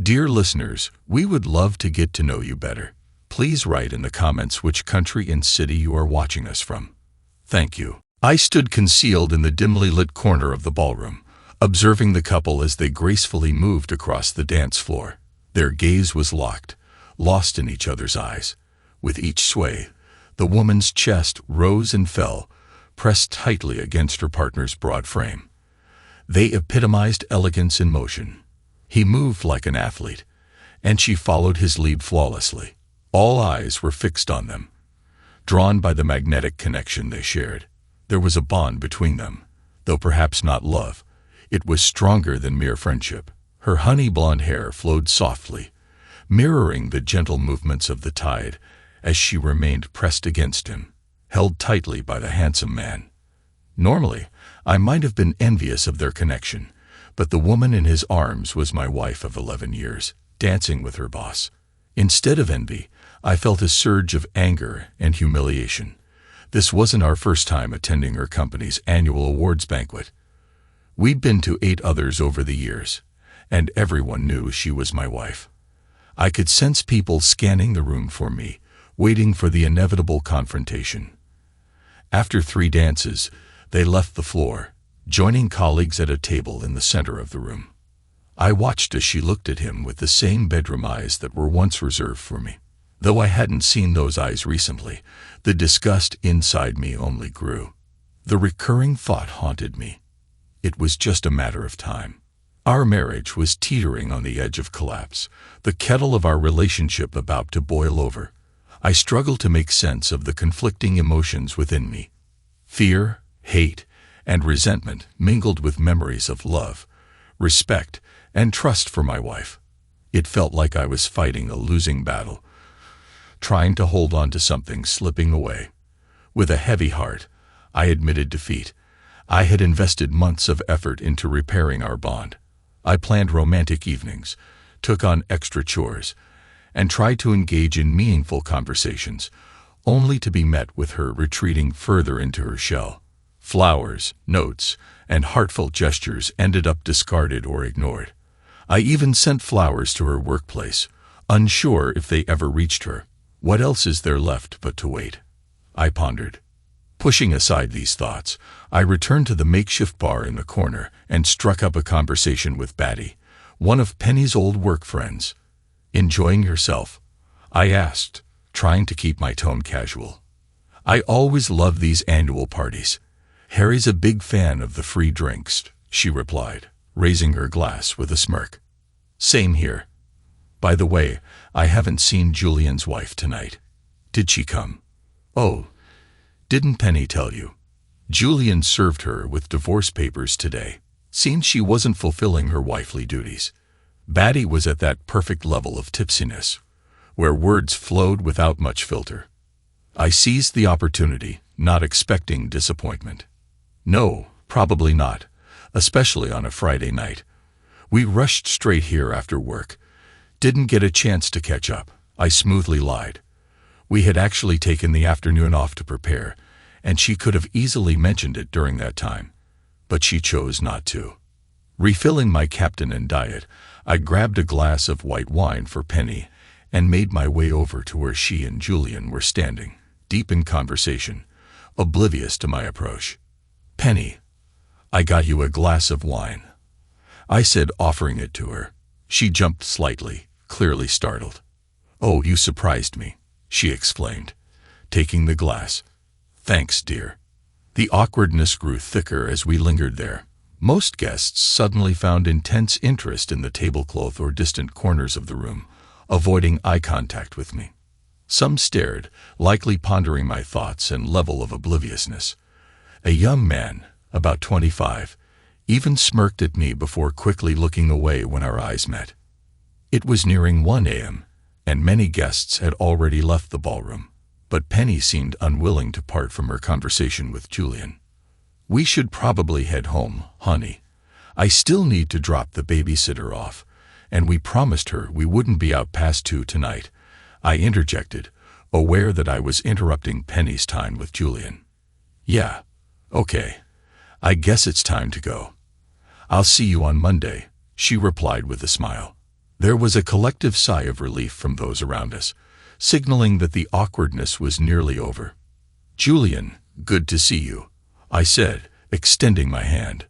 Dear listeners, we would love to get to know you better. Please write in the comments which country and city you are watching us from. Thank you. I stood concealed in the dimly lit corner of the ballroom, observing the couple as they gracefully moved across the dance floor. Their gaze was locked, lost in each other's eyes. With each sway, the woman's chest rose and fell, pressed tightly against her partner's broad frame. They epitomized elegance in motion. He moved like an athlete, and she followed his lead flawlessly. All eyes were fixed on them, drawn by the magnetic connection they shared. There was a bond between them, though perhaps not love. It was stronger than mere friendship. Her honey blonde hair flowed softly, mirroring the gentle movements of the tide as she remained pressed against him, held tightly by the handsome man. Normally, I might have been envious of their connection, but the woman in his arms was my wife of 11 years, dancing with her boss. Instead of envy, I felt a surge of anger and humiliation. This wasn't our first time attending her company's annual awards banquet. We'd been to 8 others over the years, and everyone knew she was my wife. I could sense people scanning the room for me, waiting for the inevitable confrontation. After 3 dances, they left the floor, joining colleagues at a table in the center of the room. I watched as she looked at him with the same bedroom eyes that were once reserved for me. Though I hadn't seen those eyes recently, the disgust inside me only grew. The recurring thought haunted me. It was just a matter of time. Our marriage was teetering on the edge of collapse, the kettle of our relationship about to boil over. I struggled to make sense of the conflicting emotions within me. Fear, hate, and resentment mingled with memories of love, respect, and trust for my wife. It felt like I was fighting a losing battle, trying to hold on to something slipping away. With a heavy heart, I admitted defeat. I had invested months of effort into repairing our bond. I planned romantic evenings, took on extra chores, and tried to engage in meaningful conversations, only to be met with her retreating further into her shell. Flowers, notes, and heartfelt gestures ended up discarded or ignored. I even sent flowers to her workplace, unsure if they ever reached her. What else is there left but to wait? I pondered. Pushing aside these thoughts, I returned to the makeshift bar in the corner and struck up a conversation with Batty, one of Penny's old work friends. "Enjoying yourself?" I asked, trying to keep my tone casual. "I always love these annual parties. Harry's a big fan of the free drinks," she replied, raising her glass with a smirk. "Same here. By the way, I haven't seen Julian's wife tonight. Did she come?" "Oh, didn't Penny tell you? Julian served her with divorce papers today. Seemed she wasn't fulfilling her wifely duties." Batty was at that perfect level of tipsiness, where words flowed without much filter. I seized the opportunity, not expecting disappointment. "No, probably not, especially on a Friday night. We rushed straight here after work. Didn't get a chance to catch up," I smoothly lied. We had actually taken the afternoon off to prepare, and she could have easily mentioned it during that time. But she chose not to. Refilling my Captain and diet, I grabbed a glass of white wine for Penny and made my way over to where she and Julian were standing, deep in conversation, oblivious to my approach. "Penny, I got you a glass of wine," I said, offering it to her. She jumped slightly, clearly startled. "Oh, you surprised me," she explained, taking the glass. "Thanks, dear." The awkwardness grew thicker as we lingered there. Most guests suddenly found intense interest in the tablecloth or distant corners of the room, avoiding eye contact with me. Some stared, likely pondering my thoughts and level of obliviousness. A young man, about 25, even smirked at me before quickly looking away when our eyes met. It was nearing 1 a.m., and many guests had already left the ballroom, but Penny seemed unwilling to part from her conversation with Julian. "We should probably head home, honey. I still need to drop the babysitter off, and we promised her we wouldn't be out past 2 tonight," I interjected, aware that I was interrupting Penny's time with Julian. "Yeah, okay. I guess it's time to go. I'll see you on Monday," she replied with a smile. There was a collective sigh of relief from those around us, signaling that the awkwardness was nearly over. "Julian, good to see you," I said, extending my hand.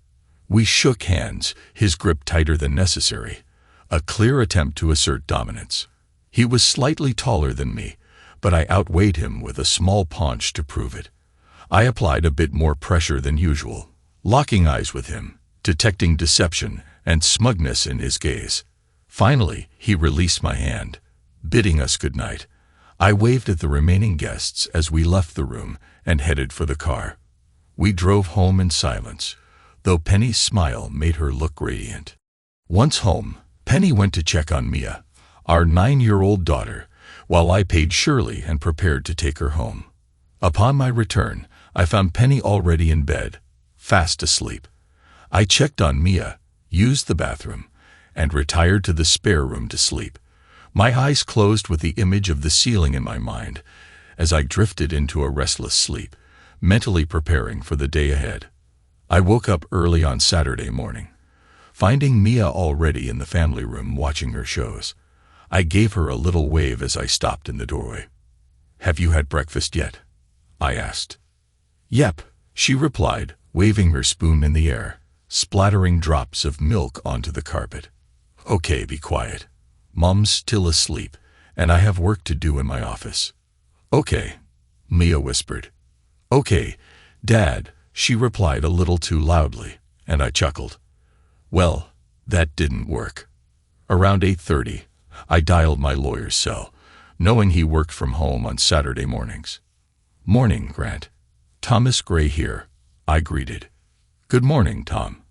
We shook hands, his grip tighter than necessary, a clear attempt to assert dominance. He was slightly taller than me, but I outweighed him with a small paunch to prove it. I applied a bit more pressure than usual, locking eyes with him, detecting deception and smugness in his gaze. Finally, he released my hand, bidding us good night. I waved at the remaining guests as we left the room and headed for the car. We drove home in silence, though Penny's smile made her look radiant. Once home, Penny went to check on Mia, our 9-year-old daughter, while I paid Shirley and prepared to take her home. Upon my return, I found Penny already in bed, fast asleep. I checked on Mia, used the bathroom, and retired to the spare room to sleep, my eyes closed with the image of the ceiling in my mind as I drifted into a restless sleep, mentally preparing for the day ahead. I woke up early on Saturday morning, finding Mia already in the family room watching her shows. I gave her a little wave as I stopped in the doorway. "Have you had breakfast yet?" I asked. "Yep," she replied, waving her spoon in the air, splattering drops of milk onto the carpet. "Okay, be quiet. Mom's still asleep, and I have work to do in my office." "Okay," Mia whispered. "Okay, Dad," she replied a little too loudly, and I chuckled. Well, that didn't work. Around 8:30, I dialed my lawyer's cell, knowing he worked from home on Saturday mornings. "Morning, Grant. Thomas Gray here," I greeted. "Good morning, Tom.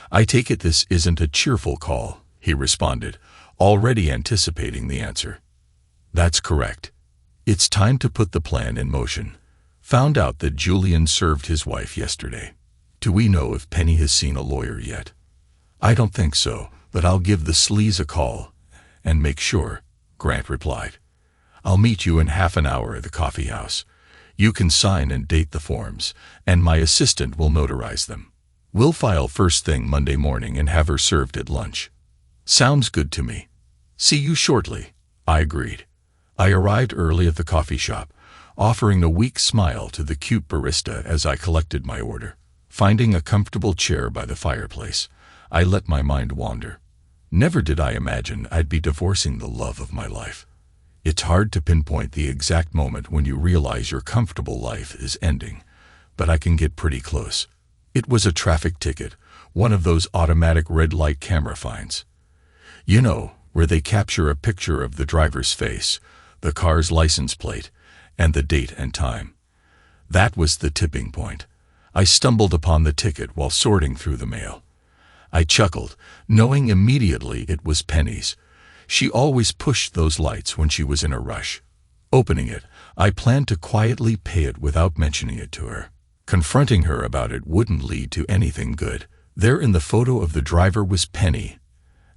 I take it this isn't a cheerful call," he responded, already anticipating the answer. "That's correct. It's time to put the plan in motion. Found out that Julian served his wife yesterday. Do we know if Penny has seen a lawyer yet?" "I don't think so, but I'll give the sleaze a call and make sure," Grant replied. "I'll meet you in half an hour at the coffee house. You can sign and date the forms, and my assistant will notarize them. We'll file first thing Monday morning and have her served at lunch." "Sounds good to me. See you shortly," I agreed. I arrived early at the coffee shop, offering a weak smile to the cute barista as I collected my order. Finding a comfortable chair by the fireplace, I let my mind wander. Never did I imagine I'd be divorcing the love of my life. It's hard to pinpoint the exact moment when you realize your comfortable life is ending, but I can get pretty close. It was a traffic ticket, one of those automatic red light camera fines. You know, where they capture a picture of the driver's face, the car's license plate, and the date and time. That was the tipping point. I stumbled upon the ticket while sorting through the mail. I chuckled, knowing immediately it was Penny's. She always pushed those lights when she was in a rush. Opening it, I planned to quietly pay it without mentioning it to her. Confronting her about it wouldn't lead to anything good. There in the photo of the driver was Penny,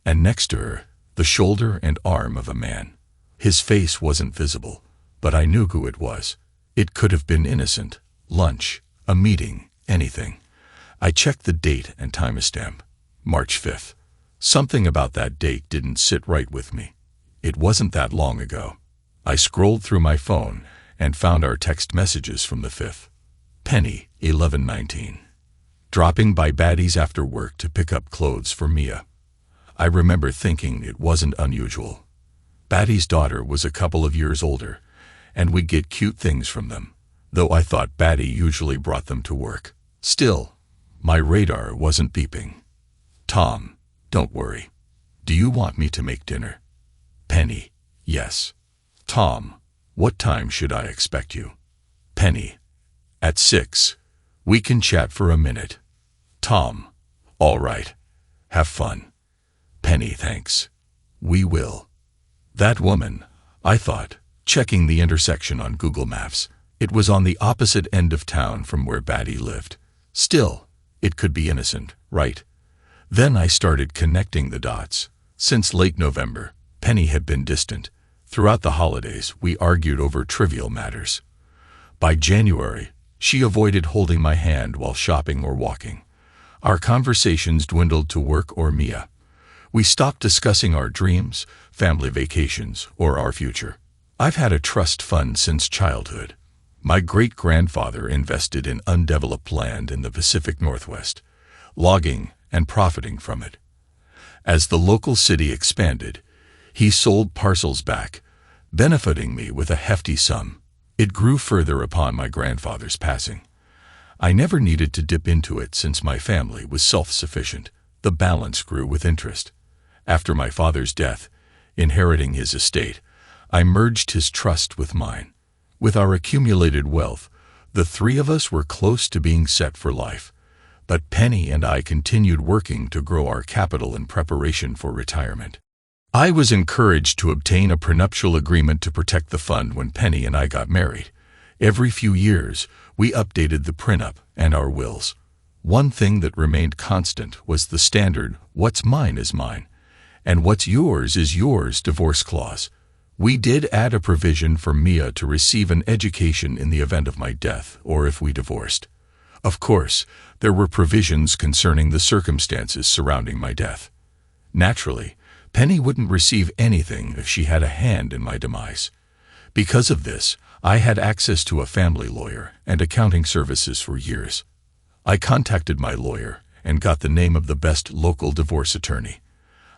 and next to her, the shoulder and arm of a man. His face wasn't visible, but I knew who it was. It could have been innocent, lunch, a meeting, anything. I checked the date and timestamp, March 5th. Something about that date didn't sit right with me. It wasn't that long ago. I scrolled through my phone and found our text messages from the 5th. Penny, 11:19. Dropping by Batty's after work to pick up clothes for Mia. I remember thinking it wasn't unusual. Batty's daughter was a couple of years older, and we'd get cute things from them, though I thought Batty usually brought them to work. Still, my radar wasn't beeping. Tom, don't worry. Do you want me to make dinner? Penny, yes. Tom, what time should I expect you? Penny, at 6. We can chat for a minute. Tom, all right. Have fun. Penny, thanks. We will. That woman, I thought, checking the intersection on Google Maps. It was on the opposite end of town from where Batty lived. Still, it could be innocent, right? Then I started connecting the dots. Since late November, Penny had been distant. Throughout the holidays, we argued over trivial matters. By January, she avoided holding my hand while shopping or walking. Our conversations dwindled to work or Mia. We stopped discussing our dreams, family vacations, or our future. I've had a trust fund since childhood. My great-grandfather invested in undeveloped land in the Pacific Northwest, logging and profiting from it. As the local city expanded, he sold parcels back, benefiting me with a hefty sum. It grew further upon my grandfather's passing. I never needed to dip into it since my family was self-sufficient. The balance grew with interest. After my father's death, inheriting his estate, I merged his trust with mine. With our accumulated wealth, the three of us were close to being set for life. But Penny and I continued working to grow our capital in preparation for retirement. I was encouraged to obtain a prenuptial agreement to protect the fund when Penny and I got married. Every few years, we updated the prenup and our wills. One thing that remained constant was the standard "what's mine is mine," and "what's yours is yours" divorce clause. We did add a provision for Mia to receive an education in the event of my death or if we divorced. Of course, there were provisions concerning the circumstances surrounding my death. Naturally, Penny wouldn't receive anything if she had a hand in my demise. Because of this, I had access to a family lawyer and accounting services for years. I contacted my lawyer and got the name of the best local divorce attorney.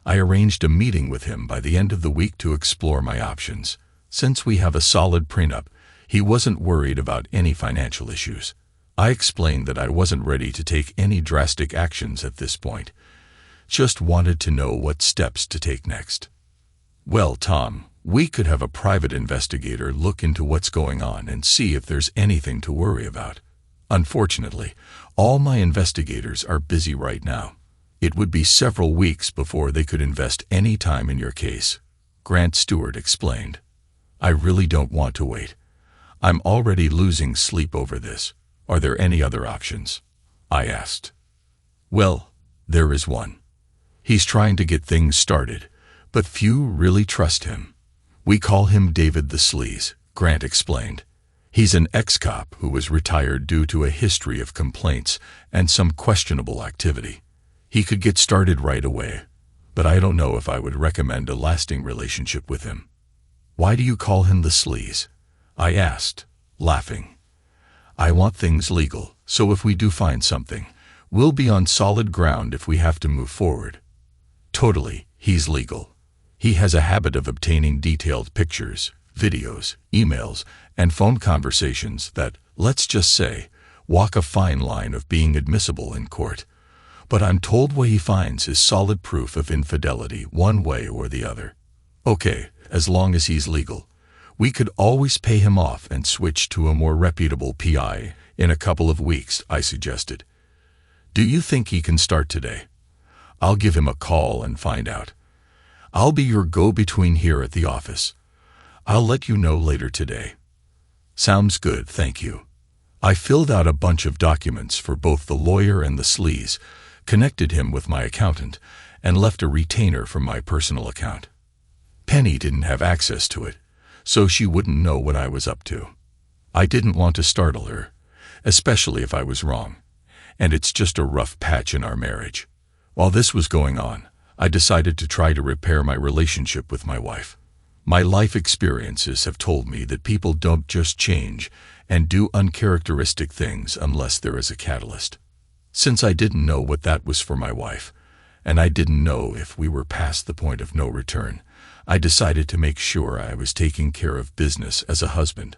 I arranged a meeting with him by the end of the week to explore my options. Since we have a solid prenup, he wasn't worried about any financial issues. I explained that I wasn't ready to take any drastic actions at this point, just wanted to know what steps to take next. "Well, Tom, we could have a private investigator look into what's going on and see if there's anything to worry about. Unfortunately, all my investigators are busy right now. It would be several weeks before they could invest any time in your case," Grant Stewart explained. "I really don't want to wait. I'm already losing sleep over this. Are there any other options?" I asked. "Well, there is one. He's trying to get things started, but few really trust him. We call him David the Sleaze," Grant explained. "He's an ex-cop who was retired due to a history of complaints and some questionable activity. He could get started right away, but I don't know if I would recommend a lasting relationship with him." "Why do you call him the Sleaze?" I asked, laughing. "I want things legal, so if we do find something, we'll be on solid ground if we have to move forward." "Totally, he's legal. He has a habit of obtaining detailed pictures, videos, emails, and phone conversations that, let's just say, walk a fine line of being admissible in court. But I'm told what he finds is solid proof of infidelity one way or the other." "Okay, as long as he's legal. We could always pay him off and switch to a more reputable PI in a couple of weeks," I suggested. "Do you think he can start today?" "I'll give him a call and find out. I'll be your go-between here at the office. I'll let you know later today." "Sounds good, thank you." I filled out a bunch of documents for both the lawyer and the sleaze, connected him with my accountant, and left a retainer from my personal account. Penny didn't have access to it, so she wouldn't know what I was up to. I didn't want to startle her, especially if I was wrong, and it's just a rough patch in our marriage. While this was going on, I decided to try to repair my relationship with my wife. My life experiences have told me that people don't just change and do uncharacteristic things unless there is a catalyst. Since I didn't know what that was for my wife, and I didn't know if we were past the point of no return, I decided to make sure I was taking care of business as a husband.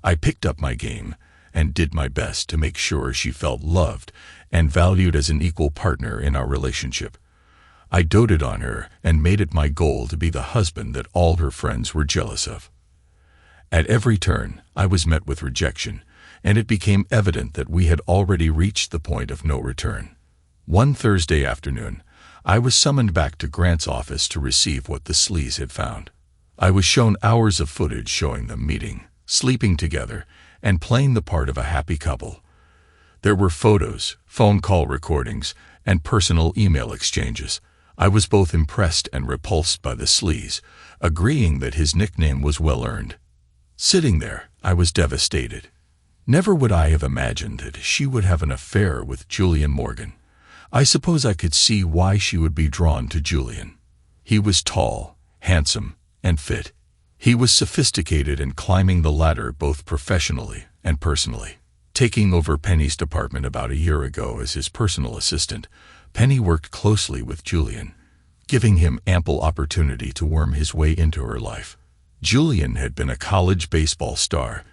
I picked up my game and did my best to make sure she felt loved and valued as an equal partner in our relationship. I doted on her and made it my goal to be the husband that all her friends were jealous of. At every turn, I was met with rejection, and it became evident that we had already reached the point of no return. One Thursday afternoon, I was summoned back to Grant's office to receive what the sleaze had found. I was shown hours of footage showing them meeting, sleeping together, and playing the part of a happy couple. There were photos, phone call recordings, and personal email exchanges. I was both impressed and repulsed by the sleaze, agreeing that his nickname was well earned. Sitting there, I was devastated. Never would I have imagined that she would have an affair with Julian Morgan. I suppose I could see why she would be drawn to Julian. He was tall, handsome, and fit. He was sophisticated and climbing the ladder both professionally and personally. Taking over Penny's department about a year ago as his personal assistant, Penny worked closely with Julian, giving him ample opportunity to worm his way into her life. Julian had been a college baseball star,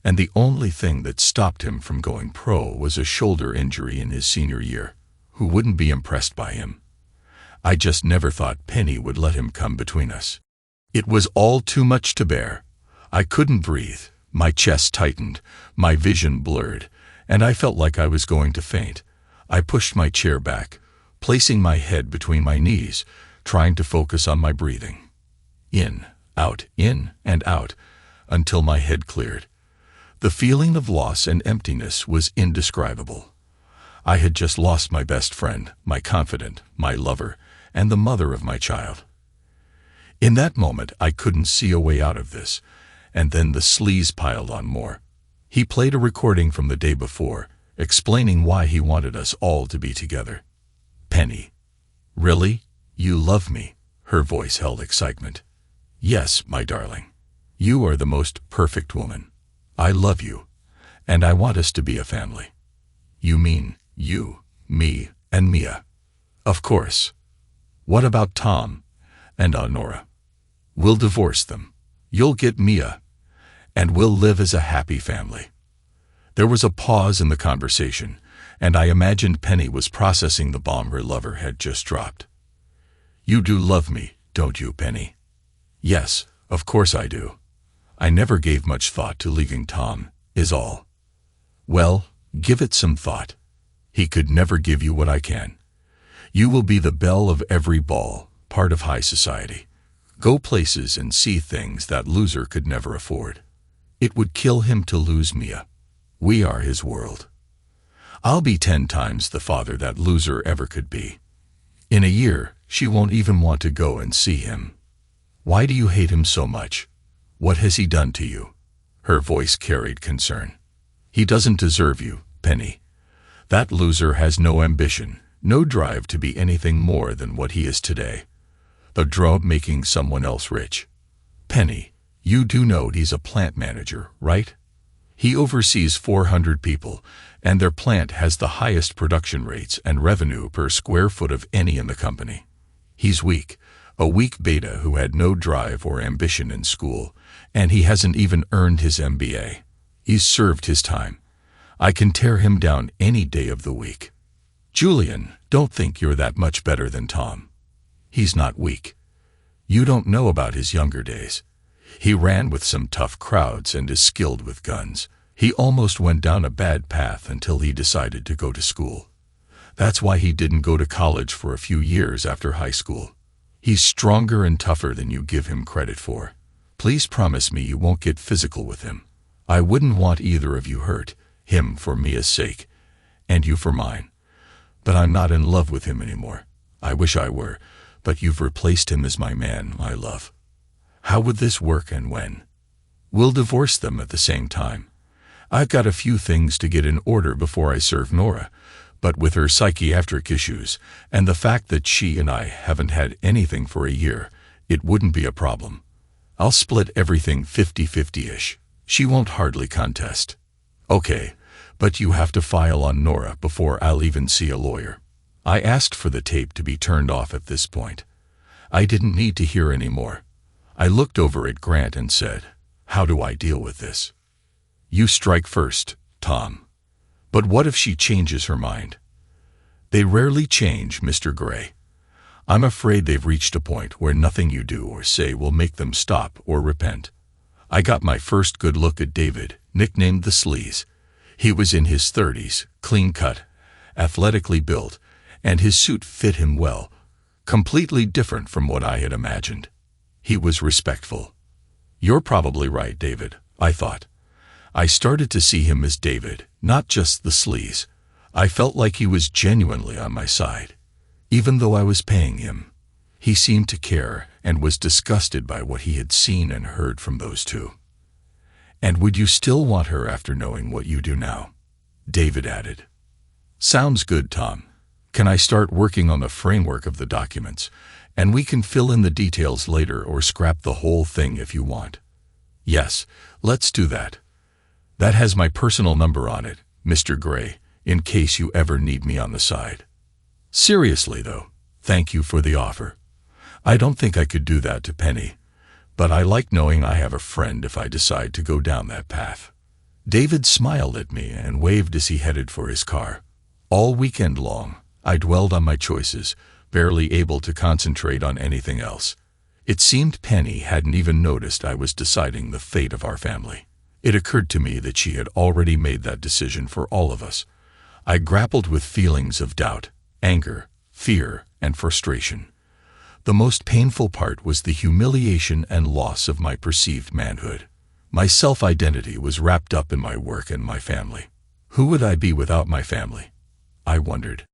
and the only thing that stopped him from going pro was a shoulder injury in his senior year. Who wouldn't be impressed by him? I just never thought Penny would let him come between us. It was all too much to bear. I couldn't breathe, my chest tightened, my vision blurred, and I felt like I was going to faint. I pushed my chair back, placing my head between my knees, trying to focus on my breathing. In, and out, until my head cleared. The feeling of loss and emptiness was indescribable. I had just lost my best friend, my confidant, my lover, and the mother of my child. In that moment, I couldn't see a way out of this, and then the sleaze piled on more. He played a recording from the day before, explaining why he wanted us all to be together. Penny. Really? You love me? Her voice held excitement. Yes, my darling. You are the most perfect woman. I love you, and I want us to be a family. You mean you, me, and Mia? Of course. What about Tom and Nora? We'll divorce them. You'll get Mia, and we'll live as a happy family. There was a pause in the conversation, and I imagined Penny was processing the bomb her lover had just dropped. You do love me, don't you, Penny? Yes, of course I do. I never gave much thought to leaving Tom, is all. Well, give it some thought. He could never give you what I can. You will be the belle of every ball, part of high society. Go places and see things that loser could never afford. It would kill him to lose Mia. We are his world. I'll be 10 times the father that loser ever could be. In a year, she won't even want to go and see him. Why do you hate him so much? What has he done to you? Her voice carried concern. He doesn't deserve you, Penny. That loser has no ambition, no drive to be anything more than what he is today. The job making someone else rich. Penny, you do know he's a plant manager, right? He oversees 400 people, and their plant has the highest production rates and revenue per square foot of any in the company. He's weak, a weak beta who had no drive or ambition in school, and he hasn't even earned his MBA. He's served his time. I can tear him down any day of the week. Julian, don't think you're that much better than Tom. He's not weak. You don't know about his younger days. He ran with some tough crowds and is skilled with guns. He almost went down a bad path until he decided to go to school. That's why he didn't go to college for a few years after high school. He's stronger and tougher than you give him credit for. Please promise me you won't get physical with him. I wouldn't want either of you hurt, him for Mia's sake, and you for mine. But I'm not in love with him anymore. I wish I were, but you've replaced him as my man, my love. How would this work and when? We'll divorce them at the same time. I've got a few things to get in order before I serve Nora, but with her psychiatric issues and the fact that she and I haven't had anything for a year, it wouldn't be a problem. I'll split everything 50-50-ish. She won't hardly contest. Okay, but you have to file on Nora before I'll even see a lawyer. I asked for the tape to be turned off at this point. I didn't need to hear any more. I looked over at Grant and said, "How do I deal with this?" "You strike first, Tom." "But what if she changes her mind?" "They rarely change, Mr. Gray. I'm afraid they've reached a point where nothing you do or say will make them stop or repent." I got my first good look at David, nicknamed the Sleaze. He was in his 30s, clean-cut, athletically built, and his suit fit him well, completely different from what I had imagined. He was respectful. "You're probably right, David," I thought. I started to see him as David, not just the Sleaze. I felt like he was genuinely on my side. Even though I was paying him, he seemed to care and was disgusted by what he had seen and heard from those two. "And would you still want her after knowing what you do now?" David added. "Sounds good, Tom. Can I start working on the framework of the documents, and we can fill in the details later or scrap the whole thing if you want? Yes, let's do that. That has my personal number on it, Mr. Gray, in case you ever need me on the side. Seriously, though, thank you for the offer. I don't think I could do that to Penny, but I like knowing I have a friend if I decide to go down that path. David smiled at me and waved as he headed for his car. All weekend long, I dwelled on my choices, barely able to concentrate on anything else. It seemed Penny hadn't even noticed I was deciding the fate of our family. It occurred to me that she had already made that decision for all of us. I grappled with feelings of doubt, anger, fear, and frustration. The most painful part was the humiliation and loss of my perceived manhood. My self-identity was wrapped up in my work and my family. Who would I be without my family? I wondered.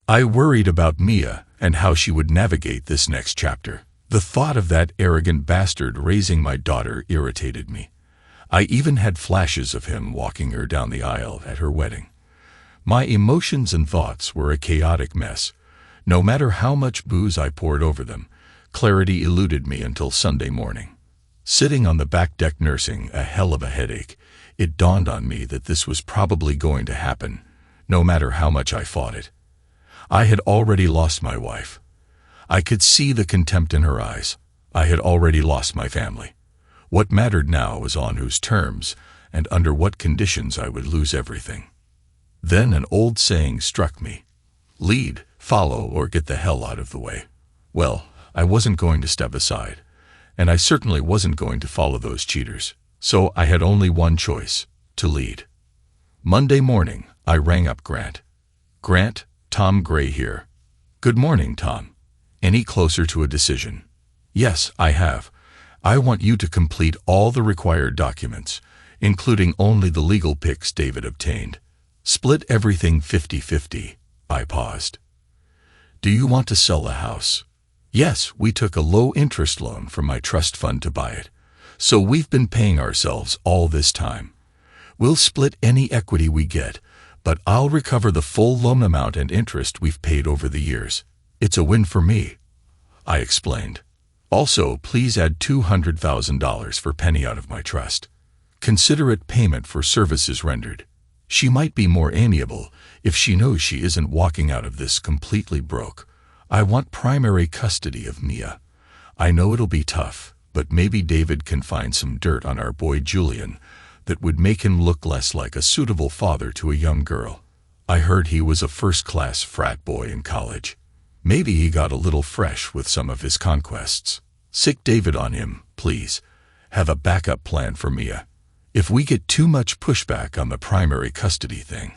I worried about Mia and how she would navigate this next chapter. The thought of that arrogant bastard raising my daughter irritated me. I even had flashes of him walking her down the aisle at her wedding. My emotions and thoughts were a chaotic mess. No matter how much booze I poured over them, clarity eluded me until Sunday morning. Sitting on the back deck nursing a hell of a headache, it dawned on me that this was probably going to happen, no matter how much I fought it. I had already lost my wife. I could see the contempt in her eyes. I had already lost my family. What mattered now was on whose terms and under what conditions I would lose everything. Then an old saying struck me. Lead, follow, or get the hell out of the way. Well, I wasn't going to step aside, and I certainly wasn't going to follow those cheaters. So I had only one choice, to lead. Monday morning, I rang up Grant. Grant, Tom Gray here. Good morning, Tom. Any closer to a decision? Yes, I have. I want you to complete all the required documents, including only the legal pics David obtained. Split everything 50-50. I paused. Do you want to sell the house? Yes, we took a low-interest loan from my trust fund to buy it, so we've been paying ourselves all this time. We'll split any equity we get, but I'll recover the full loan amount and interest we've paid over the years. It's a win for me, I explained. Also, please add $200,000 for Penny out of my trust. Consider it payment for services rendered. She might be more amiable if she knows she isn't walking out of this completely broke. I want primary custody of Mia. I know it'll be tough, but maybe David can find some dirt on our boy Julian that would make him look less like a suitable father to a young girl. I heard he was a first-class frat boy in college. Maybe he got a little fresh with some of his conquests. Sick David on him, please. Have a backup plan for Mia. If we get too much pushback on the primary custody thing,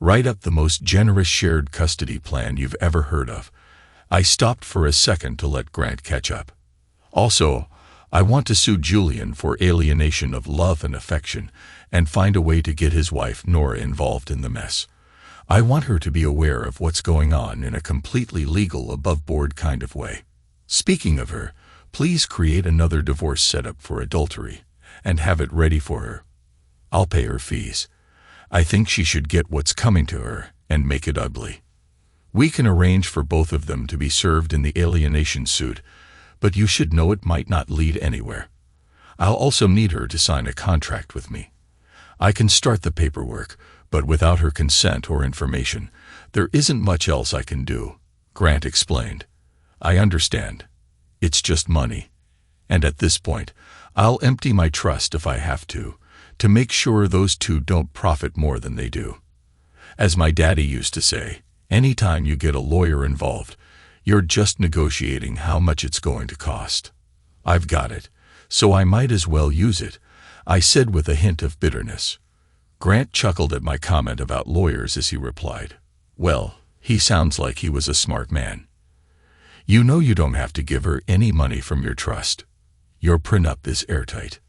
write up the most generous shared custody plan you've ever heard of. I stopped for a second to let Grant catch up. Also, I want to sue Julian for alienation of love and affection and find a way to get his wife Nora involved in the mess. I want her to be aware of what's going on in a completely legal, above-board kind of way. Speaking of her, please create another divorce setup for adultery and have it ready for her. I'll pay her fees. I think she should get what's coming to her and make it ugly. We can arrange for both of them to be served in the alienation suit, but you should know it might not lead anywhere. I'll also need her to sign a contract with me. I can start the paperwork, but without her consent or information, there isn't much else I can do, Grant explained. I understand. It's just money. And at this point, I'll empty my trust if I have to make sure those two don't profit more than they do. As my daddy used to say, anytime you get a lawyer involved, you're just negotiating how much it's going to cost. I've got it, so I might as well use it, I said with a hint of bitterness. Grant chuckled at my comment about lawyers as he replied, well, he sounds like he was a smart man. You know you don't have to give her any money from your trust. Your prenup is airtight.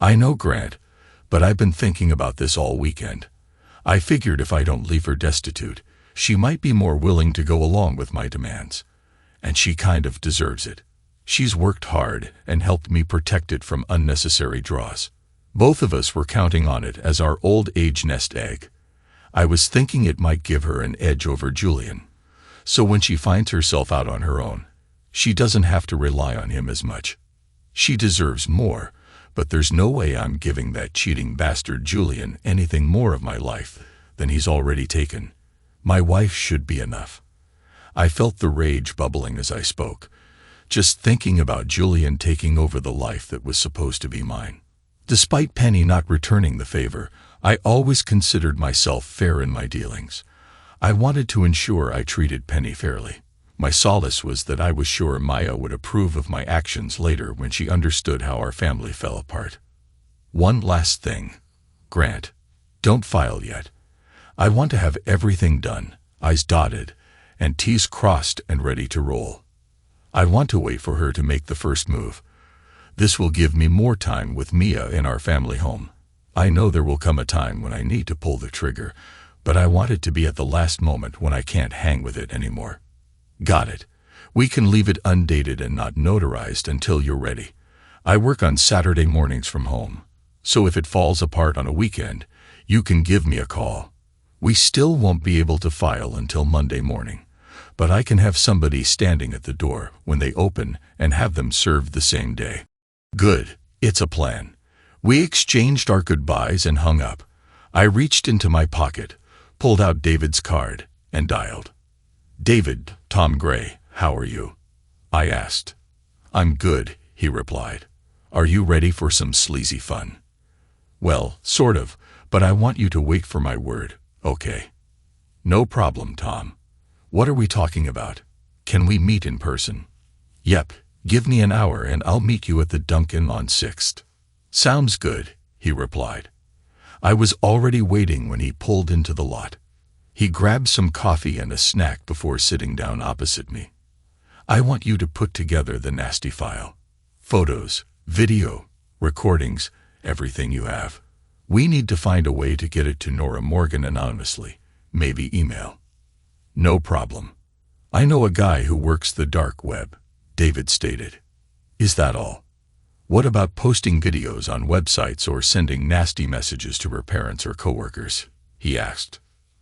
I know, Grant, but I've been thinking about this all weekend. I figured if I don't leave her destitute, she might be more willing to go along with my demands. And she kind of deserves it. She's worked hard and helped me protect it from unnecessary draws. Both of us were counting on it as our old age nest egg. I was thinking it might give her an edge over Julian. So when she finds herself out on her own, she doesn't have to rely on him as much. She deserves more, but there's no way I'm giving that cheating bastard Julian anything more of my life than he's already taken. My wife should be enough. I felt the rage bubbling as I spoke, just thinking about Julian taking over the life that was supposed to be mine. Despite Penny not returning the favor, I always considered myself fair in my dealings. I wanted to ensure I treated Penny fairly. My solace was that I was sure Maya would approve of my actions later when she understood how our family fell apart. One last thing. Grant, don't file yet. I want to have everything done, I's dotted, and T's crossed and ready to roll. I want to wait for her to make the first move. This will give me more time with Mia in our family home. I know there will come a time when I need to pull the trigger, but I want it to be at the last moment when I can't hang with it anymore. Got it. We can leave it undated and not notarized until you're ready. I work on Saturday mornings from home, so if it falls apart on a weekend, you can give me a call. We still won't be able to file until Monday morning, but I can have somebody standing at the door when they open and have them served the same day. Good, it's a plan. We exchanged our goodbyes and hung up. I reached into my pocket, pulled out David's card, and dialed. David, Tom Gray, how are you? I asked. I'm good, he replied. Are you ready for some sleazy fun? Well, sort of, but I want you to wait for my word, okay? No problem, Tom. What are we talking about? Can we meet in person? Yep, give me an hour and I'll meet you at the Dunkin' on 6th. Sounds good, he replied. I was already waiting when he pulled into the lot. He grabbed some coffee and a snack before sitting down opposite me. I want you to put together the nasty file. Photos, video, recordings, everything you have. We need to find a way to get it to Nora Morgan anonymously, maybe email. No problem. I know a guy who works the dark web, David stated. Is that all? What about posting videos on websites or sending nasty messages to her parents or coworkers? He asked.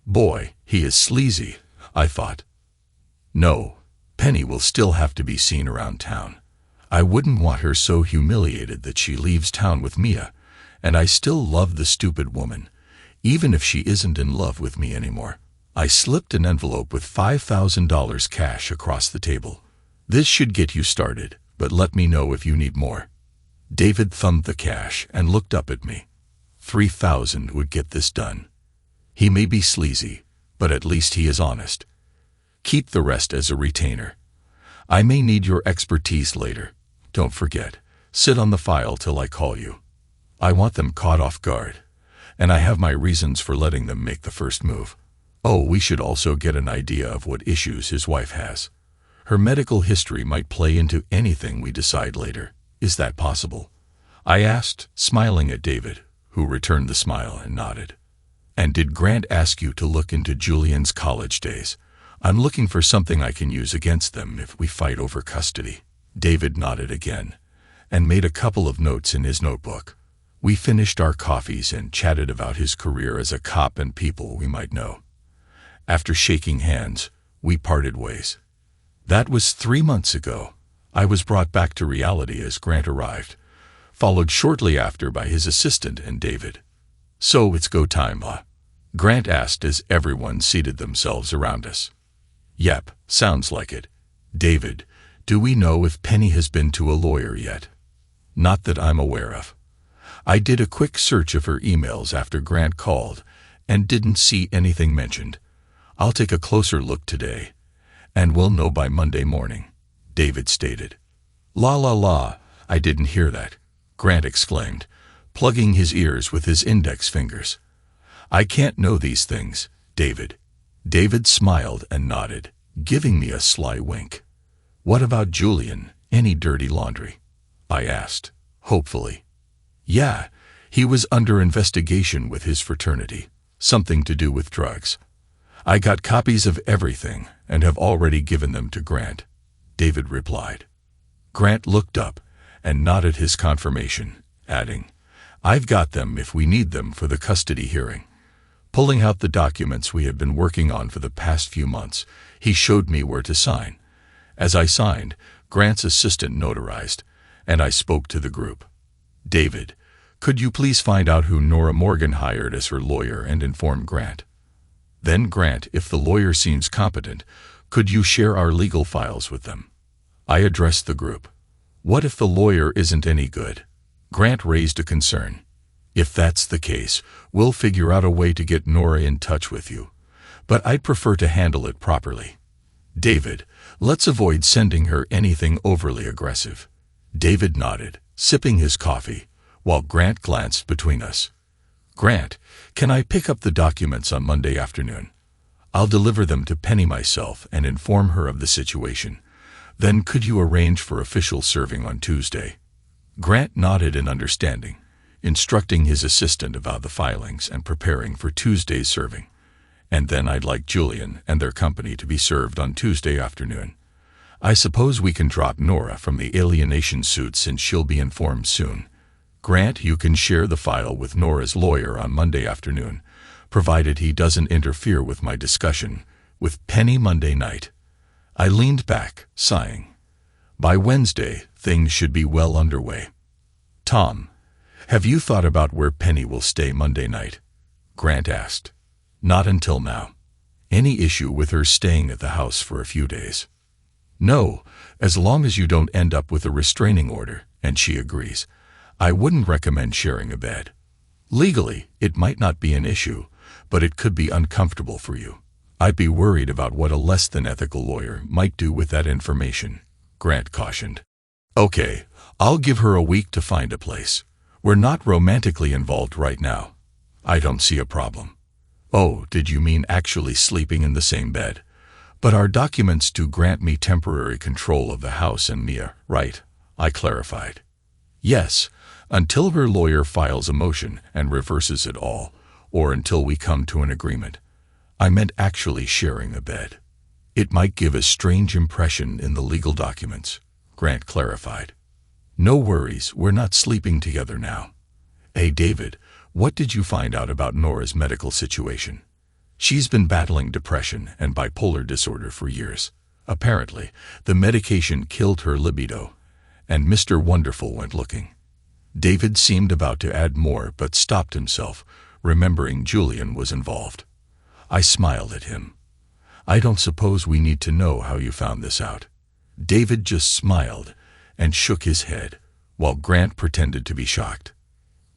Boy, he is sleazy, I thought. No, Penny will still have to be seen around town. I wouldn't want her so humiliated that she leaves town with Mia, and I still love the stupid woman, even if she isn't in love with me anymore. I slipped an envelope with $5,000 cash across the table. This should get you started, but let me know if you need more. David thumbed the cash and looked up at me. $3,000 would get this done. He may be sleazy, but at least he is honest. Keep the rest as a retainer. I may need your expertise later. Don't forget, sit on the file till I call you. I want them caught off guard, and I have my reasons for letting them make the first move. Oh, we should also get an idea of what issues his wife has. Her medical history might play into anything we decide later. Is that possible? I asked, smiling at David, who returned the smile and nodded. And did Grant ask you to look into Julian's college days? I'm looking for something I can use against them if we fight over custody. David nodded again, and made a couple of notes in his notebook. We finished our coffees and chatted about his career as a cop and people we might know. After shaking hands, we parted ways. That was 3 months ago. I was brought back to reality as Grant arrived, followed shortly after by his assistant and David. So it's go time, huh? Grant asked as everyone seated themselves around us. Yep, sounds like it. David, do we know if Penny has been to a lawyer yet? Not that I'm aware of. I did a quick search of her emails after Grant called and didn't see anything mentioned. I'll take a closer look today, and we'll know by Monday morning, David stated. La la la, I didn't hear that, Grant exclaimed, plugging his ears with his index fingers. I can't know these things, David. David smiled and nodded, giving me a sly wink. What about Julian? Any dirty laundry? I asked, hopefully. Yeah, he was under investigation with his fraternity, something to do with drugs. I got copies of everything and have already given them to Grant, David replied. Grant looked up and nodded his confirmation, adding, I've got them if we need them for the custody hearing. Pulling out the documents we had been working on for the past few months, he showed me where to sign. As I signed, Grant's assistant notarized, and I spoke to the group. David, could you please find out who Nora Morgan hired as her lawyer and inform Grant? Then Grant, if the lawyer seems competent, could you share our legal files with them? I addressed the group. What if the lawyer isn't any good? Grant raised a concern. If that's the case, we'll figure out a way to get Nora in touch with you. But I'd prefer to handle it properly. David, let's avoid sending her anything overly aggressive. David nodded, sipping his coffee, while Grant glanced between us. Grant, can I pick up the documents on Monday afternoon? I'll deliver them to Penny myself and inform her of the situation. Then could you arrange for official serving on Tuesday? Grant nodded in understanding, instructing his assistant about the filings and preparing for Tuesday's serving. And then I'd like Julian and their company to be served on Tuesday afternoon. I suppose we can drop Nora from the alienation suit since she'll be informed soon. Grant, you can share the file with Nora's lawyer on Monday afternoon, provided he doesn't interfere with my discussion with Penny Monday night. I leaned back, sighing. By Wednesday, things should be well underway. Tom, have you thought about where Penny will stay Monday night? Grant asked. Not until now. Any issue with her staying at the house for a few days? No, as long as you don't end up with a restraining order, and she agrees. I wouldn't recommend sharing a bed. Legally, it might not be an issue, but it could be uncomfortable for you. I'd be worried about what a less than ethical lawyer might do with that information, Grant cautioned. Okay, I'll give her a week to find a place. We're not romantically involved right now. I don't see a problem. Oh, did you mean actually sleeping in the same bed? But our documents do grant me temporary control of the house and Mia, right? I clarified. Yes, until her lawyer files a motion and reverses it all, or until we come to an agreement. I meant actually sharing a bed. It might give a strange impression in the legal documents, Grant clarified. No worries, we're not sleeping together now. Hey David, what did you find out about Nora's medical situation? She's been battling depression and bipolar disorder for years. Apparently, the medication killed her libido, and Mr. Wonderful went looking. David seemed about to add more but stopped himself, remembering Julian was involved. I smiled at him. I don't suppose we need to know how you found this out. David just smiled and shook his head, while Grant pretended to be shocked.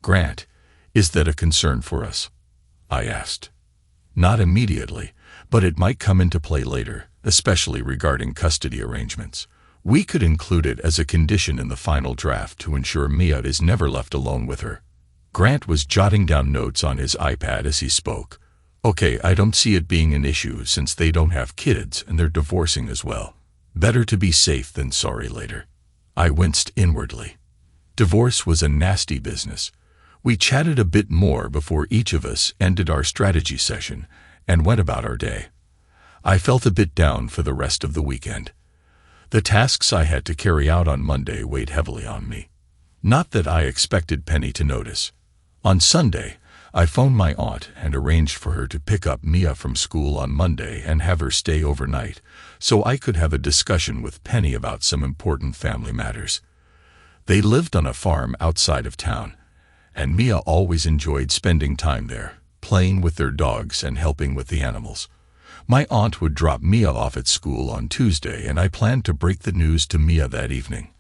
Grant, is that a concern for us? I asked. Not immediately, but it might come into play later, especially regarding custody arrangements. We could include it as a condition in the final draft to ensure Mia is never left alone with her. Grant was jotting down notes on his iPad as he spoke. Okay, I don't see it being an issue since they don't have kids and they're divorcing as well. Better to be safe than sorry later. I winced inwardly. Divorce was a nasty business. We chatted a bit more before each of us ended our strategy session and went about our day. I felt a bit down for the rest of the weekend. The tasks I had to carry out on Monday weighed heavily on me. Not that I expected Penny to notice. On Sunday, I phoned my aunt and arranged for her to pick up Mia from school on Monday and have her stay overnight, so I could have a discussion with Penny about some important family matters. They lived on a farm outside of town, and Mia always enjoyed spending time there, playing with their dogs and helping with the animals. My aunt would drop Mia off at school on Tuesday, and I planned to break the news to Mia that evening.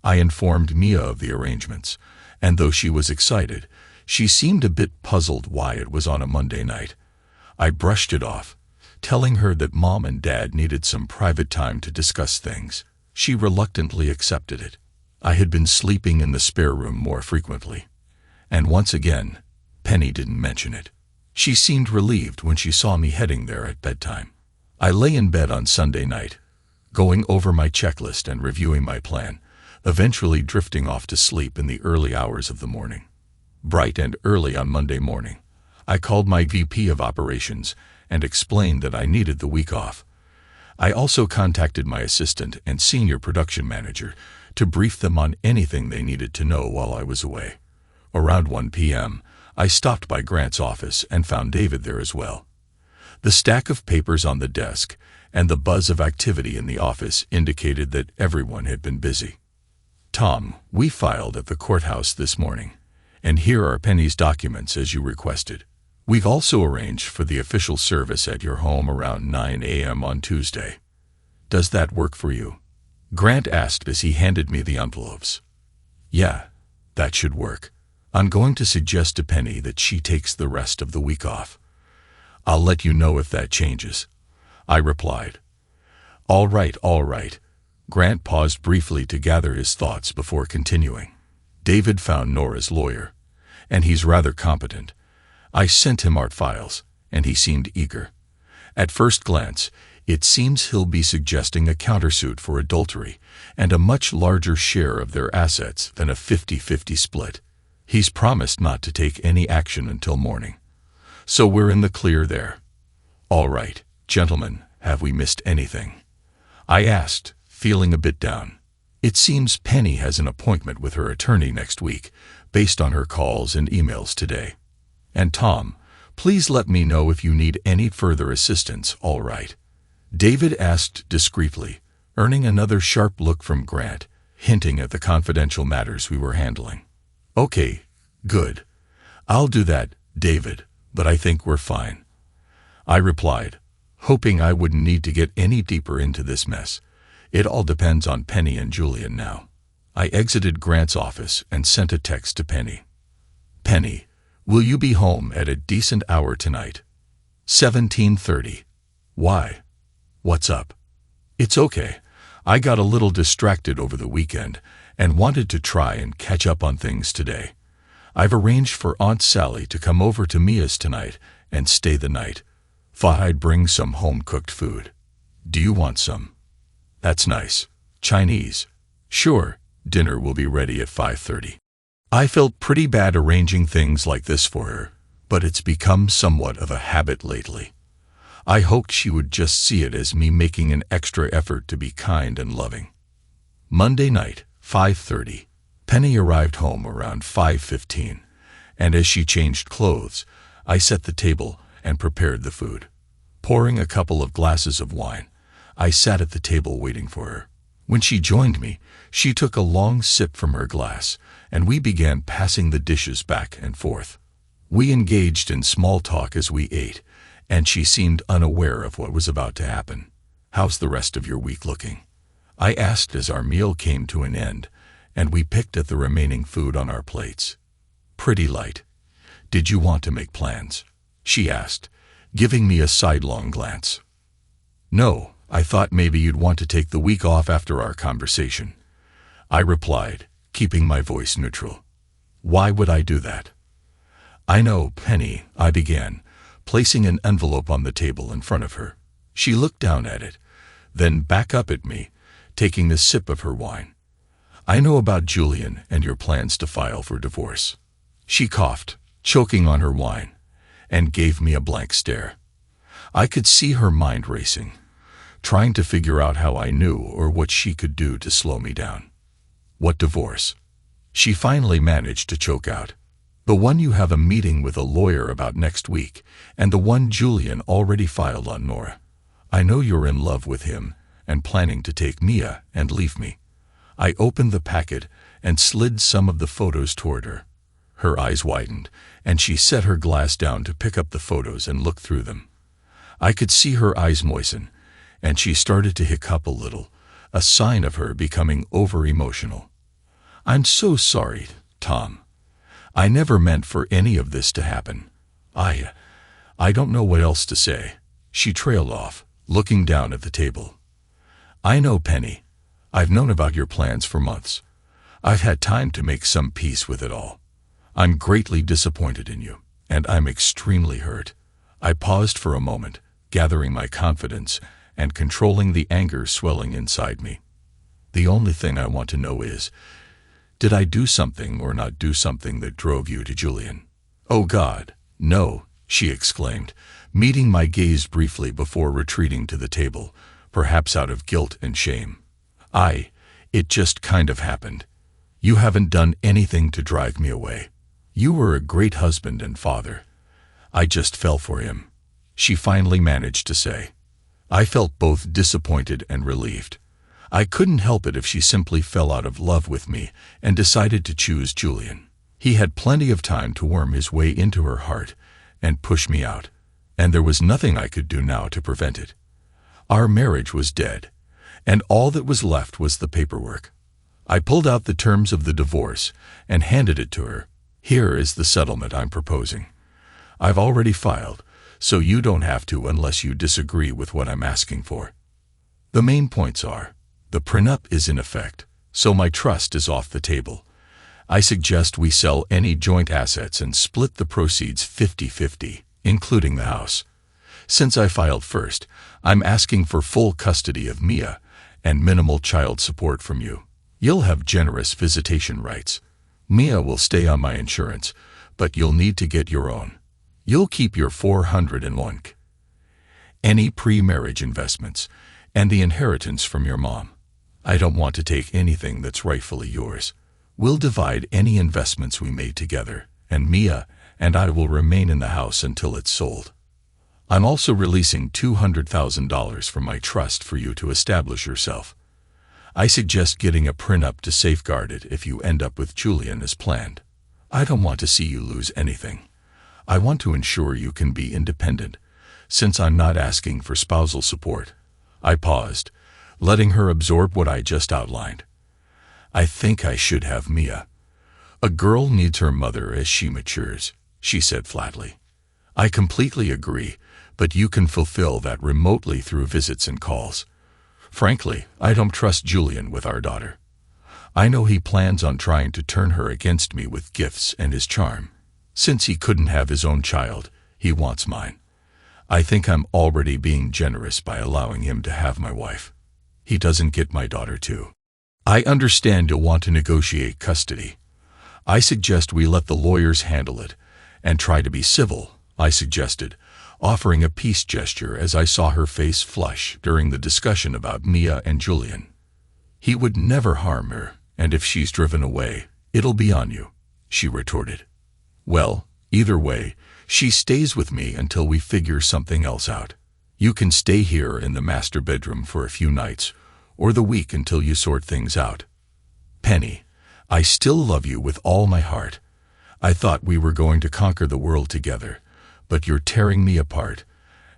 I informed Mia of the arrangements, and though she was excited, she seemed a bit puzzled why it was on a Monday night. I brushed it off, telling her that Mom and Dad needed some private time to discuss things. She reluctantly accepted it. I had been sleeping in the spare room more frequently. And once again, Penny didn't mention it. She seemed relieved when she saw me heading there at bedtime. I lay in bed on Sunday night, going over my checklist and reviewing my plan, eventually drifting off to sleep in the early hours of the morning. Bright and early on Monday morning, I called my VP of operations and explained that I needed the week off. I also contacted my assistant and senior production manager to brief them on anything they needed to know while I was away. Around 1 p.m., I stopped by Grant's office and found David there as well. The stack of papers on the desk and the buzz of activity in the office indicated that everyone had been busy. "Tom, we filed at the courthouse this morning, and here are Penny's documents as you requested. We've also arranged for the official service at your home around 9 a.m. on Tuesday. Does that work for you?" Grant asked as he handed me the envelopes. "Yeah, that should work. I'm going to suggest to Penny that she takes the rest of the week off. I'll let you know if that changes," I replied. All right. Grant paused briefly to gather his thoughts before continuing. "David found Nora's lawyer, and he's rather competent. I sent him art files, and he seemed eager. At first glance, it seems he'll be suggesting a countersuit for adultery and a much larger share of their assets than a 50-50 split. He's promised not to take any action until morning. So we're in the clear there." "All right, gentlemen, have we missed anything?" I asked, feeling a bit down. It seems Penny has an appointment with her attorney next week, based on her calls and emails today. "And Tom, please let me know if you need any further assistance, all right?" David asked discreetly, earning another sharp look from Grant, hinting at the confidential matters we were handling. "Okay, good. I'll do that, David, but I think we're fine," I replied, hoping I wouldn't need to get any deeper into this mess. It all depends on Penny and Julian now. I exited Grant's office and sent a text to Penny. "Penny, will you be home at a decent hour tonight?" 17:30. "Why? What's up?" "It's okay. I got a little distracted over the weekend and wanted to try and catch up on things today. I've arranged for Aunt Sally to come over to Mia's tonight and stay the night. Thought I'd bring some home-cooked food. Do you want some?" "That's nice. Chinese?" "Sure. Dinner will be ready at 5:30. I felt pretty bad arranging things like this for her, but it's become somewhat of a habit lately. I hoped she would just see it as me making an extra effort to be kind and loving. Monday night, 5:30. Penny arrived home around 5:15, and as she changed clothes, I set the table and prepared the food. Pouring a couple of glasses of wine, I sat at the table waiting for her. When she joined me, she took a long sip from her glass, and we began passing the dishes back and forth. We engaged in small talk as we ate, and she seemed unaware of what was about to happen. "How's the rest of your week looking?" I asked as our meal came to an end, and we picked at the remaining food on our plates. "Pretty light. Did you want to make plans?" she asked, giving me a sidelong glance. "No, I thought maybe you'd want to take the week off after our conversation," I replied, keeping my voice neutral. "Why would I do that?" "I know, Penny," I began, placing an envelope on the table in front of her. She looked down at it, then back up at me, taking a sip of her wine. "I know about Julian and your plans to file for divorce." She coughed, choking on her wine, and gave me a blank stare. I could see her mind racing, trying to figure out how I knew or what she could do to slow me down. "What divorce?" she finally managed to choke out. "The one you have a meeting with a lawyer about next week, and the one Julian already filed on Nora. I know you're in love with him and planning to take Mia and leave me." I opened the packet and slid some of the photos toward her. Her eyes widened, and she set her glass down to pick up the photos and look through them. I could see her eyes moisten, and she started to hiccup a little, a sign of her becoming over-emotional. "I'm so sorry, Tom. I never meant for any of this to happen. I don't know what else to say," she trailed off, looking down at the table. "I know, Penny. I've known about your plans for months. I've had time to make some peace with it all. I'm greatly disappointed in you, and I'm extremely hurt." I paused for a moment, gathering my confidence and controlling the anger swelling inside me. "The only thing I want to know is, did I do something or not do something that drove you to Julian?" "Oh God, no," she exclaimed, meeting my gaze briefly before retreating to the table, perhaps out of guilt and shame. It just kind of happened. You haven't done anything to drive me away. You were a great husband and father. I just fell for him," she finally managed to say. I felt both disappointed and relieved. I couldn't help it if she simply fell out of love with me and decided to choose Julian. He had plenty of time to worm his way into her heart and push me out, and there was nothing I could do now to prevent it. Our marriage was dead, and all that was left was the paperwork. I pulled out the terms of the divorce and handed it to her. "Here is the settlement I'm proposing. I've already filed, so you don't have to unless you disagree with what I'm asking for. The main points are, the prenup is in effect, so my trust is off the table. I suggest we sell any joint assets and split the proceeds 50-50, including the house. Since I filed first, I'm asking for full custody of Mia and minimal child support from you. You'll have generous visitation rights. Mia will stay on my insurance, but you'll need to get your own. You'll keep your 401k, any pre-marriage investments, and the inheritance from your mom. I don't want to take anything that's rightfully yours. We'll divide any investments we made together, and Mia and I will remain in the house until it's sold. I'm also releasing $200,000 from my trust for you to establish yourself. I suggest getting a prenup to safeguard it if you end up with Julian as planned. I don't want to see you lose anything. I want to ensure you can be independent, since I'm not asking for spousal support." I paused, letting her absorb what I just outlined. "I think I should have Mia. A girl needs her mother as she matures," she said flatly. "I completely agree, but you can fulfill that remotely through visits and calls. Frankly, I don't trust Julian with our daughter. I know he plans on trying to turn her against me with gifts and his charm. Since he couldn't have his own child, he wants mine. I think I'm already being generous by allowing him to have my wife. He doesn't get my daughter too. I understand you'll want to negotiate custody. I suggest we let the lawyers handle it and try to be civil," I suggested, offering a peace gesture as I saw her face flush during the discussion about Mia and Julian. "He would never harm her, and if she's driven away, it'll be on you," she retorted. "Well, either way, she stays with me until we figure something else out. You can stay here in the master bedroom for a few nights, or the week until you sort things out. Penny, I still love you with all my heart. I thought we were going to conquer the world together, but you're tearing me apart,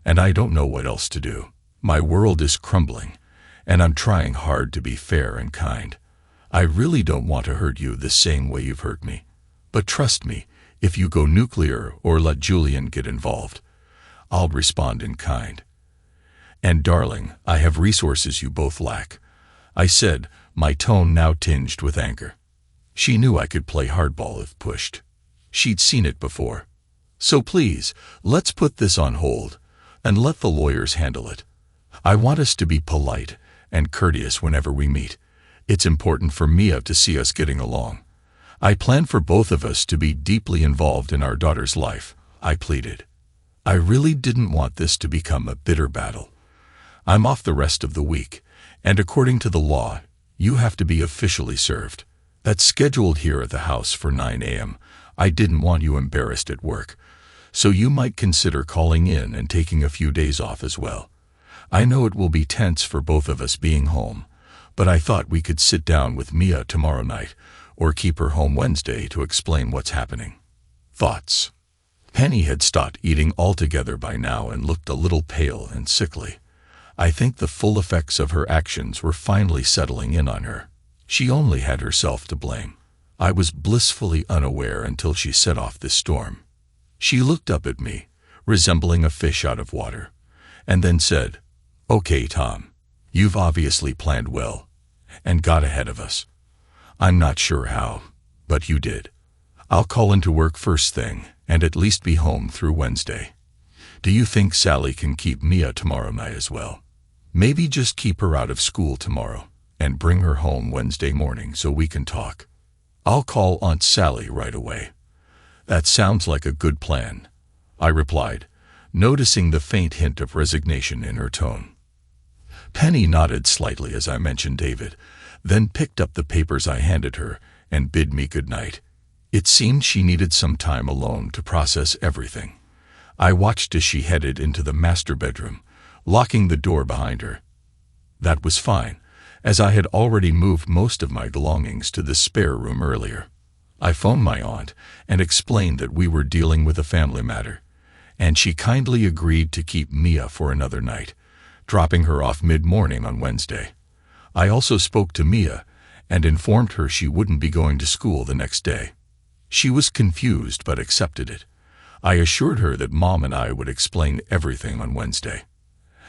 and I don't know what else to do. My world is crumbling, and I'm trying hard to be fair and kind. I really don't want to hurt you the same way you've hurt me. But trust me, if you go nuclear or let Julian get involved, I'll respond in kind. And darling, I have resources you both lack," I said, my tone now tinged with anger. She knew I could play hardball if pushed. She'd seen it before. "So please, let's put this on hold and let the lawyers handle it. I want us to be polite and courteous whenever we meet. It's important for Mia to see us getting along. I plan for both of us to be deeply involved in our daughter's life," I pleaded. I really didn't want this to become a bitter battle. "I'm off the rest of the week, and according to the law, you have to be officially served. That's scheduled here at the house for 9 a.m. I didn't want you embarrassed at work, so you might consider calling in and taking a few days off as well. I know it will be tense for both of us being home, but I thought we could sit down with Mia tomorrow night or keep her home Wednesday to explain what's happening." Thoughts. Penny had stopped eating altogether by now and looked a little pale and sickly. I think the full effects of her actions were finally settling in on her. She only had herself to blame. I was blissfully unaware until she set off this storm. She looked up at me, resembling a fish out of water, and then said, "Okay, Tom, you've obviously planned well and got ahead of us. I'm not sure how, but you did. I'll call into work first thing and at least be home through Wednesday. Do you think Sally can keep Mia tomorrow night as well? Maybe just keep her out of school tomorrow and bring her home Wednesday morning so we can talk. I'll call Aunt Sally right away." "That sounds like a good plan," I replied, noticing the faint hint of resignation in her tone. Penny nodded slightly as I mentioned David, then picked up the papers I handed her and bid me good night. It seemed she needed some time alone to process everything. I watched as she headed into the master bedroom, locking the door behind her. That was fine, as I had already moved most of my belongings to the spare room earlier. I phoned my aunt and explained that we were dealing with a family matter, and she kindly agreed to keep Mia for another night, dropping her off mid-morning on Wednesday. I also spoke to Mia and informed her she wouldn't be going to school the next day. She was confused but accepted it. I assured her that Mom and I would explain everything on Wednesday.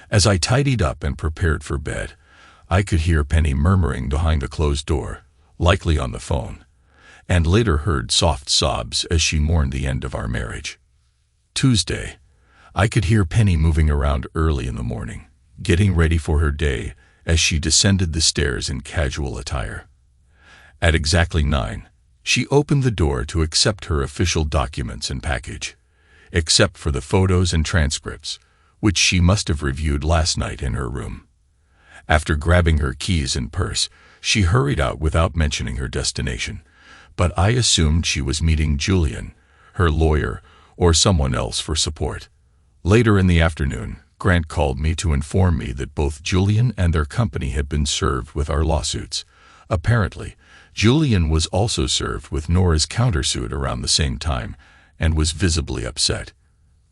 As I tidied up and prepared for bed, I could hear Penny murmuring behind a closed door, likely on the phone, and later heard soft sobs as she mourned the end of our marriage. Tuesday, I could hear Penny moving around early in the morning, getting ready for her day as she descended the stairs in casual attire. At exactly 9, she opened the door to accept her official documents and package, except for the photos and transcripts, which she must have reviewed last night in her room. After grabbing her keys and purse, she hurried out without mentioning her destination, but I assumed she was meeting Julian, her lawyer, or someone else for support. Later in the afternoon, Grant called me to inform me that both Julian and their company had been served with our lawsuits. Apparently, Julian was also served with Nora's countersuit around the same time and was visibly upset.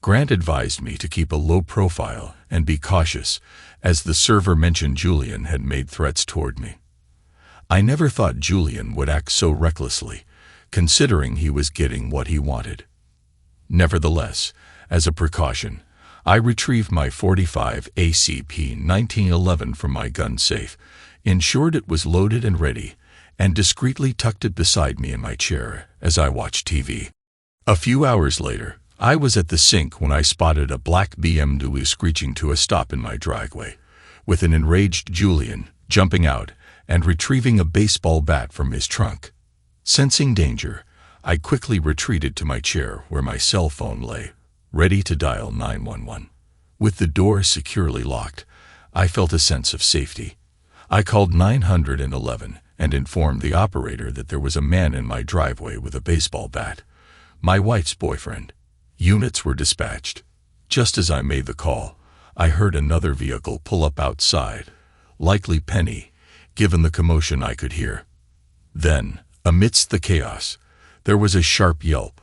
Grant advised me to keep a low profile and be cautious, as the server mentioned Julian had made threats toward me. I never thought Julian would act so recklessly, considering he was getting what he wanted. Nevertheless, as a precaution, I retrieved my .45 ACP 1911 from my gun safe, ensured it was loaded and ready, and discreetly tucked it beside me in my chair as I watched TV. A few hours later, I was at the sink when I spotted a black BMW screeching to a stop in my driveway, with an enraged Julian jumping out and retrieving a baseball bat from his trunk. Sensing danger, I quickly retreated to my chair where my cell phone lay, ready to dial 911. With the door securely locked, I felt a sense of safety. I called 911 and informed the operator that there was a man in my driveway with a baseball bat, my wife's boyfriend. Units were dispatched. Just as I made the call, I heard another vehicle pull up outside, likely Penny, given the commotion I could hear. Then, amidst the chaos, there was a sharp yelp.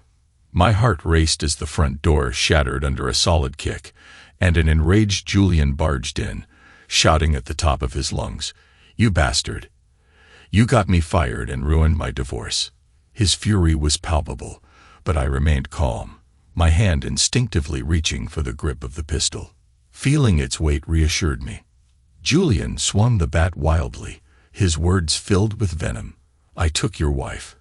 My heart raced as the front door shattered under a solid kick, and an enraged Julian barged in, shouting at the top of his lungs, "You bastard! You got me fired and ruined my divorce." His fury was palpable, but I remained calm, my hand instinctively reaching for the grip of the pistol. Feeling its weight reassured me. Julian swung the bat wildly, his words filled with venom. "I took your wife,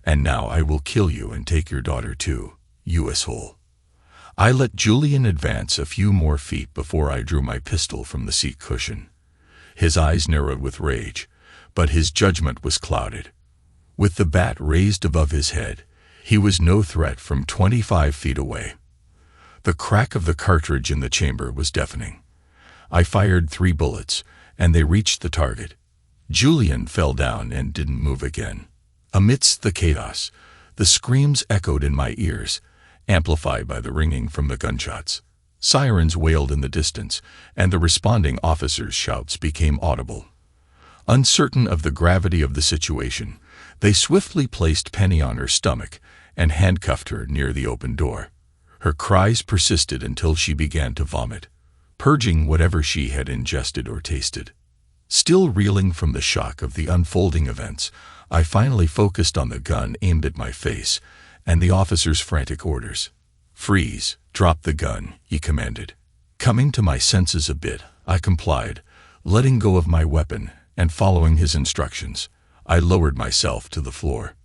and now I will kill you and take your daughter too, you asshole." I let Julian advance a few more feet before I drew my pistol from the seat cushion. His eyes narrowed with rage, but his judgment was clouded. With the bat raised above his head, he was no threat from 25 feet away. The crack of the cartridge in the chamber was deafening. I fired 3 bullets, and they reached the target. Julian fell down and didn't move again. Amidst the chaos, the screams echoed in my ears, amplified by the ringing from the gunshots. Sirens wailed in the distance, and the responding officers' shouts became audible. Uncertain of the gravity of the situation, they swiftly placed Penny on her stomach and handcuffed her near the open door. Her cries persisted until she began to vomit, purging whatever she had ingested or tasted. Still reeling from the shock of the unfolding events, I finally focused on the gun aimed at my face and the officer's frantic orders. "Freeze, drop the gun," he commanded. Coming to my senses a bit, I complied, letting go of my weapon and following his instructions. I lowered myself to the floor.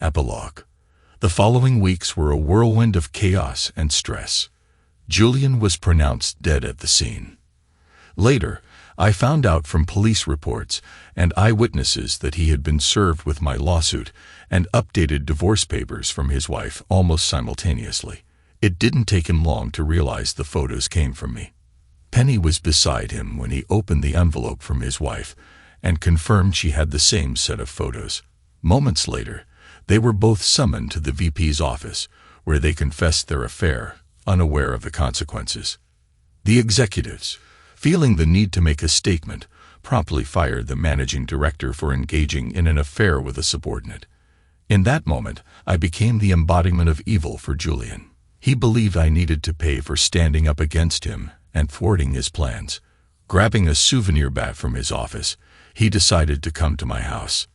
Epilogue. The following weeks were a whirlwind of chaos and stress. Julian was pronounced dead at the scene. Later, I found out from police reports and eyewitnesses that he had been served with my lawsuit and updated divorce papers from his wife almost simultaneously. It didn't take him long to realize the photos came from me. Penny was beside him when he opened the envelope from his wife and confirmed she had the same set of photos. Moments later, They were both summoned to the VP's office, where they confessed their affair, unaware of the consequences. The executives, feeling the need to make a statement, promptly fired the managing director for engaging in an affair with a subordinate. In that moment, I became the embodiment of evil for Julian. He believed I needed to pay for standing up against him and thwarting his plans. Grabbing a souvenir bat from his office, he decided to come to my house.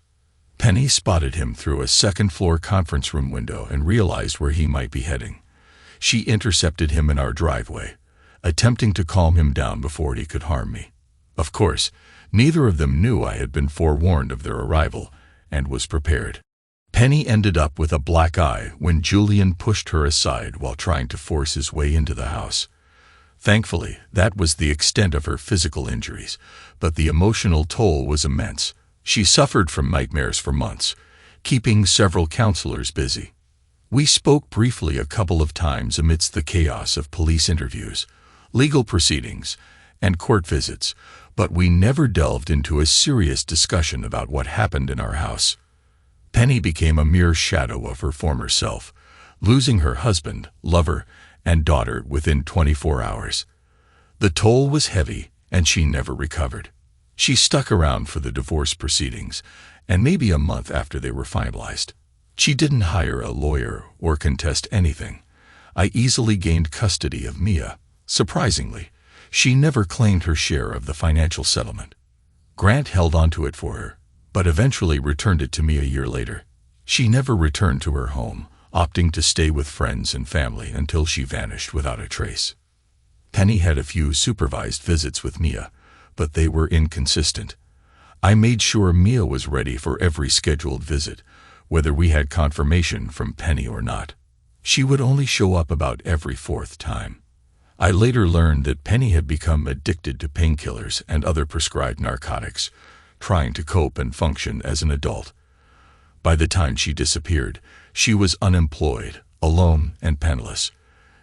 Penny spotted him through a second-floor conference room window and realized where he might be heading. She intercepted him in our driveway, attempting to calm him down before he could harm me. Of course, neither of them knew I had been forewarned of their arrival and was prepared. Penny ended up with a black eye when Julian pushed her aside while trying to force his way into the house. Thankfully, that was the extent of her physical injuries, but the emotional toll was immense. She suffered from nightmares for months, keeping several counselors busy. We spoke briefly a couple of times amidst the chaos of police interviews, legal proceedings, and court visits, but we never delved into a serious discussion about what happened in our house. Penny became a mere shadow of her former self, losing her husband, lover, and daughter within 24 hours. The toll was heavy, and she never recovered. She stuck around for the divorce proceedings, and maybe a month after they were finalized. She didn't hire a lawyer or contest anything. I easily gained custody of Mia. Surprisingly, she never claimed her share of the financial settlement. Grant held onto it for her, but eventually returned it to me a year later. She never returned to her home, opting to stay with friends and family until she vanished without a trace. Penny had a few supervised visits with Mia, but they were inconsistent. I made sure Mia was ready for every scheduled visit, whether we had confirmation from Penny or not. She would only show up about every fourth time. I later learned that Penny had become addicted to painkillers and other prescribed narcotics, trying to cope and function as an adult. By the time she disappeared, she was unemployed, alone, and penniless.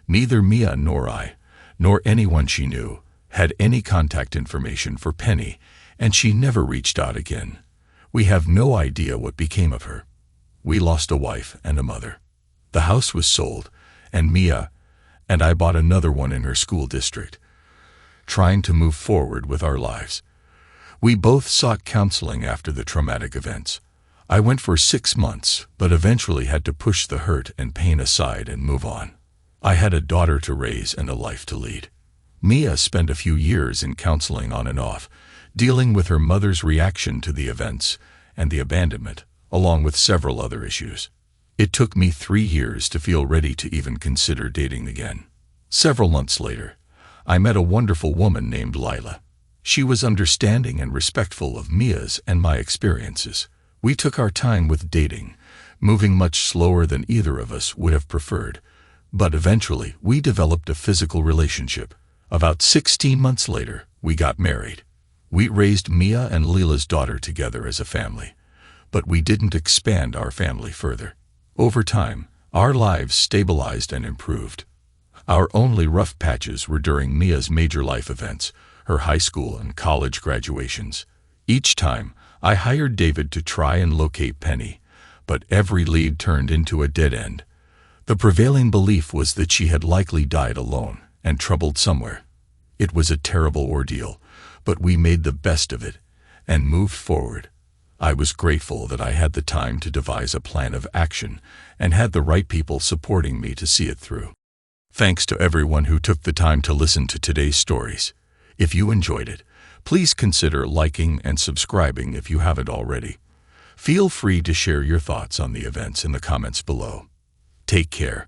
Neither Mia nor I, nor anyone she knew, had any contact information for Penny, and she never reached out again. We have no idea what became of her. We lost a wife and a mother. The house was sold, and Mia and I bought another one in her school district, trying to move forward with our lives. We both sought counseling after the traumatic events. I went for 6 months, but eventually had to push the hurt and pain aside and move on. I had a daughter to raise and a life to lead. Mia spent a few years in counseling on and off, dealing with her mother's reaction to the events and the abandonment, along with several other issues. It took me 3 years to feel ready to even consider dating again. Several months later, I met a wonderful woman named Lila. She was understanding and respectful of Mia's and my experiences. We took our time with dating, moving much slower than either of us would have preferred, but eventually we developed a physical relationship. About 16 months later, we got married. We raised Mia and Lila's daughter together as a family, but we didn't expand our family further. Over time, our lives stabilized and improved. Our only rough patches were during Mia's major life events, her high school and college graduations. Each time, I hired David to try and locate Penny, but every lead turned into a dead end. The prevailing belief was that she had likely died alone and troubled somewhere. It was a terrible ordeal, but we made the best of it and moved forward. I was grateful that I had the time to devise a plan of action and had the right people supporting me to see it through. Thanks to everyone who took the time to listen to today's stories. If you enjoyed it, please consider liking and subscribing if you haven't already. Feel free to share your thoughts on the events in the comments below. Take care.